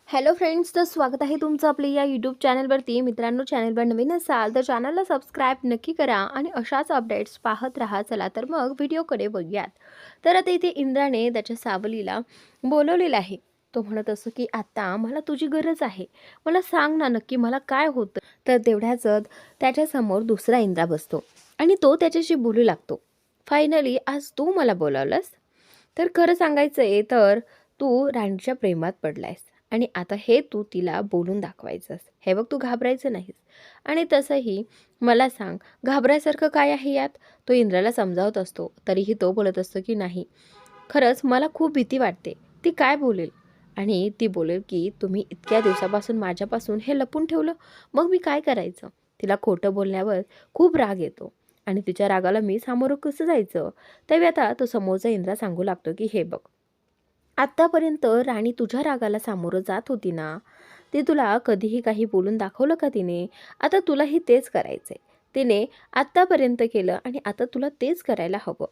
Hello friends, तर स्वागत आहे तुमचं आपल्या या यूट्यूब चॅनलवरती. मित्रांनो, चॅनलवर नवीन असाल तर चॅनलला सबस्क्राईब नक्की करा आणि अशाच अपडेट्स पाहत राहा. चला तर मग व्हिडिओकडे बघूयात. तर आता इथे इंद्राने त्याच्या सावलीला बोलवलेलं आहे. तो म्हणत असतो की आता मला तुझी गरज आहे, मला सांग ना नक्की मला काय होतं. तर तेवढ्याच त्याच्यासमोर दुसरा इंद्रा बसतो आणि तो त्याच्याशी बोलू लागतो. फायनली आज तू मला बोलावलंस, तर खरं सांगायचं आहे तर तू राणीच्या प्रेमात पडलायस आणि आता हे तू तिला बोलून दाखवायचंस. हे बघ, तू घाबरायचं नाहीस. आणि तसंही मला सांग, घाबरायसारखं काय आहे यात? तो इंद्राला समजावत असतो. तरीही तो बोलत असतो की नाही, खरंच मला खूप भीती वाटते. ती काय बोलेल? आणि ती बोलेल की तुम्ही इतक्या दिवसापासून माझ्यापासून हे लपून ठेवलं, मग मी काय करायचं? तिला खोटं बोलण्यावर खूप राग येतो आणि तिच्या रागाला मी सामोरं कसं जायचं? तेव्हा आता तो समोरचा इंद्रा सांगू लागतो की हे बघ, आत्तापर्यंत राणी तुझ्या रागाला सामोरं जात होती ना, ती तुला कधीही काही बोलून दाखवलं का तिने? आता तुलाही तेच करायचंय. तिने आत्तापर्यंत केलं आणि आता तुला तेच करायला हवं.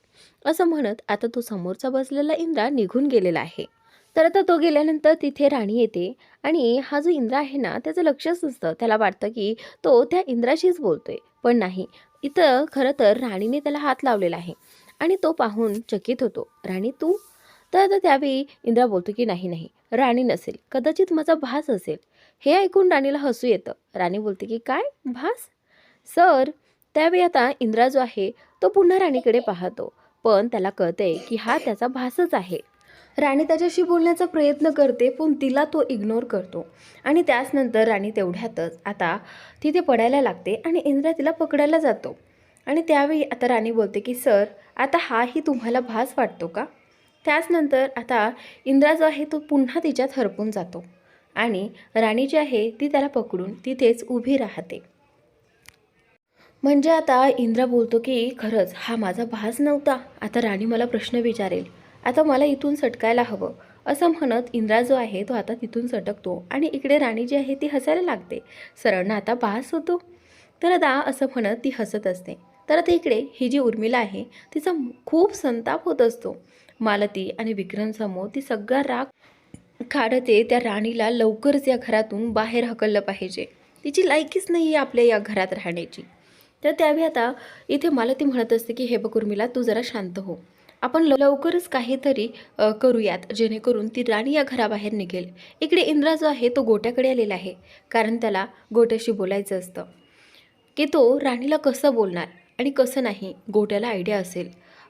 असं म्हणत आता तो समोरचा बसलेला इंद्रा निघून गेलेला आहे. तर आता तो गेल्यानंतर तिथे राणी येते आणि हा जो इंद्रा आहे ना, त्याचं लक्षच नसतं. त्याला वाटतं की तो त्या इंद्राशीच बोलतोय, पण नाही. इथं खरं तर राणीने त्याला हात लावलेला आहे आणि तो पाहून चकित होतो. राणी तू? तर आता त्यावेळी इंद्रा बोलतो की नाही नाही, राणी नसेल, कदाचित माझा भास असेल. हे ऐकून राणीला हसू येतं. राणी बोलते की काय भास सर? त्यावेळी आता इंद्रा जो आहे तो पुन्हा राणीकडे पाहतो, पण त्याला कळतंय की हा त्याचा भासच आहे. राणी त्याच्याशी बोलण्याचा प्रयत्न करते, पण तिला तो इग्नोर करतो. आणि त्याचनंतर राणी तेवढ्यातच आता तिथे पडायला लागते आणि इंद्रा तिला पकडायला जातो. आणि त्यावेळी आता राणी बोलते की सर, आता हाही तुम्हाला भास वाटतो का? त्याचनंतर आता इंद्रा जो आहे तो पुन्हा तिच्यात हरपून जातो आणि राणी जी आहे ती त्याला पकडून तिथेच उभी राहते. म्हणजे आता इंद्रा बोलतो की खरंच हा माझा भास नव्हता. आता राणी मला प्रश्न विचारेल, आता मला इथून सटकायला हवं. असं म्हणत इंद्रा जो आहे तो आता तिथून सटकतो आणि इकडे राणी जी आहे ती हसायला लागते. सरांना आता भास होतो. तर आता असं म्हणत ती हसत असते. तर आता इकडे ही जी उर्मिला आहे तिचा खूप संताप होत असतो. मालती आणि विक्रमसमोर ती सगळा राग काढते. त्या राणीला लवकरच या घरातून बाहेर हकललं पाहिजे. तिची लायकीच नाही आहे आपल्या या घरात राहण्याची. तर त्यावेळी आता इथे मालती म्हणत असते की हे बघ उर्मिला, तू जरा शांत हो. आपण लवकरच काहीतरी करूयात जेणेकरून ती राणी या घराबाहेर निघेल. इकडे इंद्रा जो आहे तो गोट्याकडे आलेला आहे, कारण त्याला गोट्याशी बोलायचं असतं की तो राणीला कसं बोलणार आणि कसं नाही. गोट्याला आयडिया असेल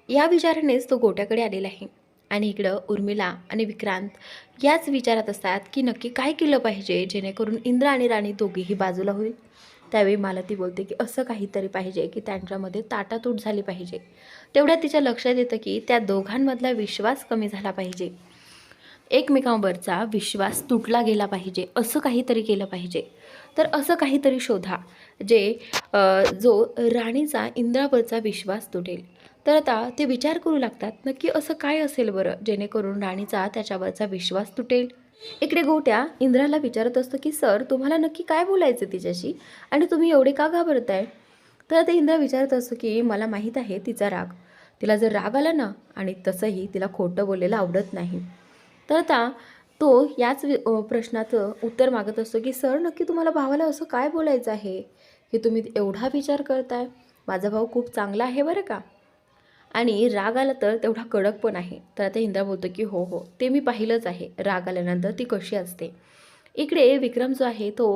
या विचारानेच तो गोट्याकडे आलेला आहे. आणि इकडं उर्मिला आणि विक्रांत याच विचारात असतात की नक्की काय केलं पाहिजे जेणेकरून इंद्रा आणि राणी दोघीही बाजूला होईल. त्यावेळी मालती बोलते की असं काहीतरी पाहिजे की त्यांच्यामध्ये ताटातूट झाली पाहिजे. तेवढ्यात तिच्या लक्षात येतं की त्या दोघांमधला विश्वास कमी झाला पाहिजे, एकमेकांवरचा विश्वास तुटला गेला पाहिजे. असं काहीतरी केलं पाहिजे. तर असं काहीतरी शोधा जे जो राणीचा इंद्रावरचा विश्वास तुटेल. तर आता ते विचार करू लागतात, नक्की असं काय असेल बरं जेणेकरून राणीचा त्याच्यावरचा विश्वास तुटेल. इकडे गोट्या इंद्राला विचारत असतो की सर, तुम्हाला नक्की काय बोलायचं तिच्याशी आणि तुम्ही एवढे का घाबरताय? तर ते इंद्रा विचारत असतो की मला माहीत आहे तिचा राग. तिला जर राग आला ना, आणि तसंही तिला खोटं बोलायला आवडत नाही. तर आता तो याच प्रश्नाचं उत्तर मागत असतो की सर, नक्की तुम्हाला भावाला असं काय बोलायचं आहे की तुम्ही एवढा विचार करताय? माझा भाऊ खूप चांगला आहे बरं का, आणि राग आला तर तेवढा कडक पण आहे. तर आता इंद्रा बोलतो की हो हो, ते मी पाहिलंच आहे राग आल्यानंतर ती कशी असते. इकडे विक्रम जो आहे तो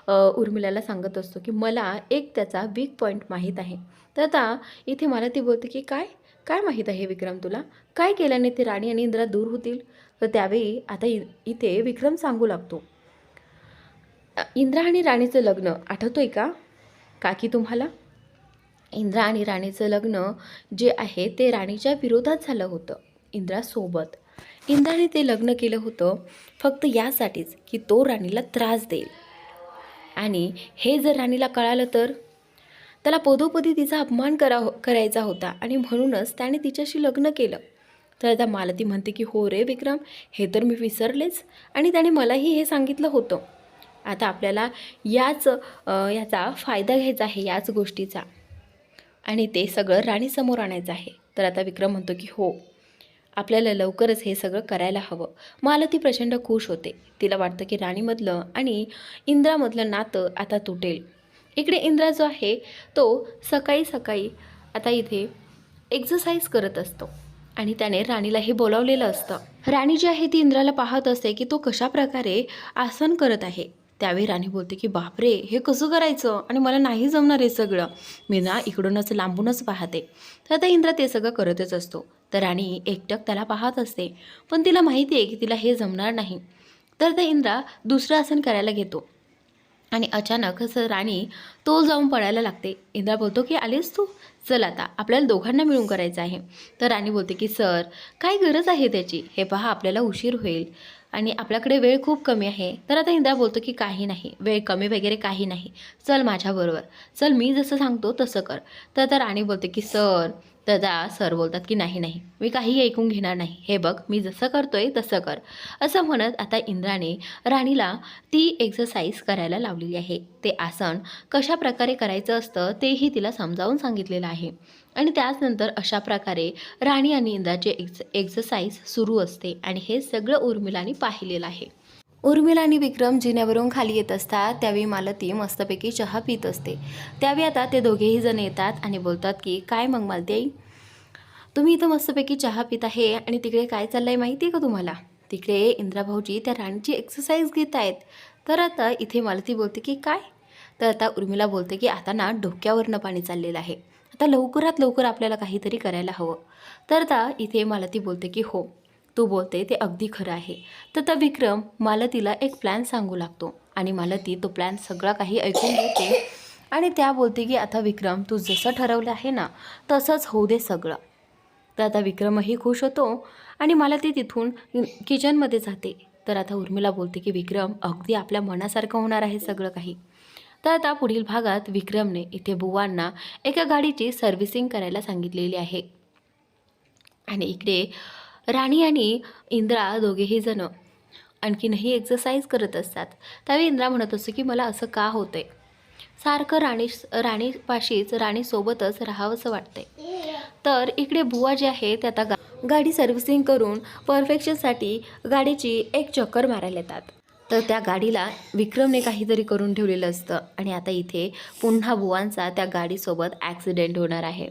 उर्मिलाला सांगत असतो की मला एक त्याचा वीक पॉईंट माहीत आहे. तर आता इथे मला ती बोलते की काय काय माहीत आहे विक्रम तुला? काय केल्याने ते राणी आणि इंद्रा दूर होतील? तर त्यावेळी आता इथे विक्रम सांगू लागतो, इंद्रा आणि राणीचं लग्न आठवतोय का काकी तुम्हाला? इंद्रा आणि राणीचं लग्न जे आहे ते राणीच्या विरोधात झालं होतं, इंद्रासोबत. इंद्राने ते लग्न केलं होतं फक्त यासाठीच की तो राणीला त्रास देईल. आणि हे जर राणीला कळालं तर त्याला पदोपदी तिचा अपमान करायचा होता आणि म्हणूनच त्याने तिच्याशी लग्न केलं. तर आता मालती म्हणते की हो रे विक्रम, हे तर मी विसरलेच आणि त्याने मलाही हे सांगितलं होतं. आता आपल्याला याचा फायदा घ्यायचा आहे याच गोष्टीचा, आणि ते सगळं राणीसमोर आणायचं आहे. तर आता विक्रम म्हणतो की हो, आपल्याला लवकरच हे सगळं करायला हवं. मालती प्रचंड खुश होते. तिला वाटतं की राणीमधलं आणि इंद्रामधलं नातं आता तुटेल. इकडे इंद्रा जो आहे तो सकाळी सकाळी आता इथे एक्सरसाइज करत असतो आणि त्याने राणीलाही बोलावलेलं असतं. राणी जी आहे ती इंद्राला पाहत असते की तो कशा प्रकारे आसन करत आहे. त्यावेळी राणी बोलते की बापरे, हे कसं करायचं आणि मला नाही जमणार हे सगळं, मी ना इकडूनच लांबूनच पाहते. तर आता इंद्रा ते सगळं करतच असतो. तर राणी एकटक त्याला पाहत असते, पण तिला माहिती आहे की तिला हे जमणार नाही. तर त्या इंद्रा दुसरं आसन करायला घेतो आणि अचानक असं राणी तो जाऊन पडायला लागते. इंद्रा बोलतो की आलीस तू, चल आता आपल्याला दोघांना मिळून करायचं आहे. तर राणी बोलते की सर, काय गरज आहे त्याची, हे पहा आपल्याला उशीर होईल आणि आपल्याकडे वेळ खूप कमी आहे. तर आता इंद्रा बोलतो की काही नाही, वेळ कमी वगैरे काही नाही, चल माझ्याबरोबर, चल मी जसं सांगतो तसं कर. तर आता राणी बोलते की सर. तर आता सर बोलतात की नाही नाही, मी काही ऐकून घेणार नाही, हे बघ मी जसं करतोय तसं कर. असं म्हणत आता इंद्राने राणीला ती एक्सरसाइज करायला लावलेली आहे. ते आसन कशा प्रकारे करायचं असतं तेही तिला समजावून सांगितलेलं आहे. आणि त्याचनंतर अशा प्रकारे राणी आणि इंद्राचे एक्सरसाइज सुरू असते आणि हे सगळं उर्मिलाने पाहिलेलं आहे. उर्मिला आणि विक्रम जिन्यावरून खाली येत असतात. त्यावेळी मालती मस्तपैकी चहा पित असते. त्यावेळी आता ते दोघेही जण येतात आणि बोलतात की काय मग मालती, तुम्ही इथं मस्तपैकी चहा पित आहे आणि तिकडे काय चाललं आहे माहिती आहे का तुम्हाला? तिकडे इंद्रा भाऊजी त्या राणीची एक्सरसाइज घेत आहेत. तर आता इथे मालती बोलते की काय? तर आता उर्मिला बोलते की आता ना डोक्यावरनं पाणी चाललेलं आहे, आता लवकरात लवकर आपल्याला काहीतरी करायला हवं. तर आता इथे मालती बोलते की हो, तू बोलते ते अगदी खरं आहे. तर आता विक्रम मालतीला एक प्लॅन सांगू लागतो आणि मालती तो प्लॅन सगळा काही ऐकून घेते आणि त्या बोलते की आता विक्रम, तू जसं ठरवलं आहे ना तसंच होऊ दे सगळं. तर आता विक्रमही खुश होतो आणि मला ती तिथून किचनमध्ये जाते. तर आता उर्मिला बोलते की विक्रम, अगदी आपल्या मनासारखं होणार आहे सगळं काही. तर आता पुढील भागात विक्रमने इथे बुवांना एका गाडीची सर्व्हिसिंग करायला सांगितलेली आहे आणि इकडे राणी आणि इंद्रा दोघेही जण आणखीनही एक्सरसाइज करत असतात. त्यावेळी इंद्रा म्हणत असते की मला असं का होतंय, सारखं राणीपाशीच राणीसोबतच राहावंसं वाटतंय. तर इकडे बुवा जे आहे ते आता गाडी सर्व्हिसिंग करून परफेक्शनसाठी गाडीची एक चक्कर मारायला येतात. तर त्या गाडीला विक्रमने काहीतरी करून ठेवलेलं असतं आणि आता इथे पुन्हा बुवांचा त्या गाडीसोबत ॲक्सिडेंट होणार आहे.